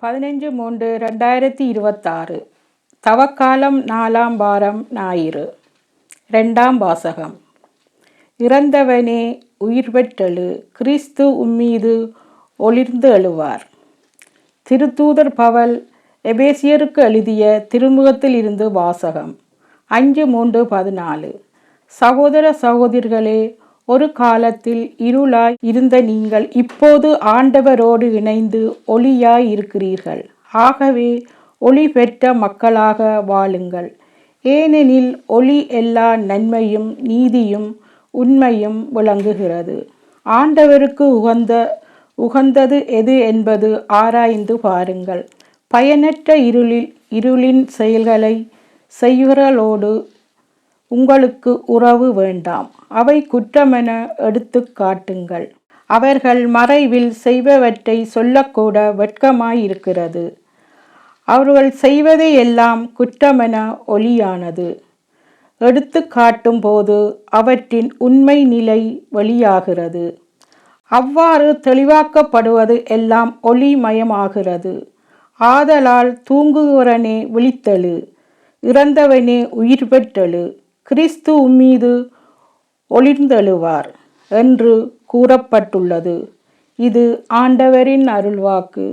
15/3/2026 தவக்காலம் 4ஆம் வாரம் ஞாயிறு. 2ஆம் வாசகம். இறந்தவனே உயிர் பெற்றெழு, கிறிஸ்து உம்மீது ஒளிர்ந்து எழுவார். திருத்தூதர் பவுல் எபேசியருக்கு எழுதிய திருமுகத்தில் இருந்து வாசகம். 5:3-14. சகோதர சகோதரிகளே, ஒரு காலத்தில் இருளாய் இருந்த நீங்கள் இப்போது ஆண்டவரோடு இணைந்து ஒளியாய் இருக்கிறீர்கள். ஆகவே ஒளி பெற்ற மக்களாக வாழுங்கள். ஏனெனில் ஒளி எல்லா நன்மையும் நீதியும் உண்மையும் விளங்குகிறது. ஆண்டவருக்கு உகந்தது எது என்பது ஆராய்ந்து பாருங்கள். பயனற்ற இருளின் செயல்களை செய்கிறவர்களோடு உங்களுக்கு உறவு வேண்டாம். அவை குற்றமென எடுத்து காட்டுங்கள். அவர்கள் மறைவில் செய்பவற்றை சொல்லக்கூட வெட்கமாயிருக்கிறது. அவர்கள் செய்வதை எல்லாம் குற்றமென ஒளியானது எடுத்து காட்டும் போது அவற்றின் உண்மை நிலை வெளியாகிறது. அவ்வாறு தெளிவாக்கப்படுவது எல்லாம் ஒளிமயமாகிறது. ஆதலால் தூங்குகிறவனே விழித்தெழு, இறந்தவனே உயிர் பெற்றெழு, கிறிஸ்து உம்மீது ஒளிர்ந்தெழுவார் என்று கூறப்பட்டுள்ளது. இது ஆண்டவரின் அருள்வாக்கு.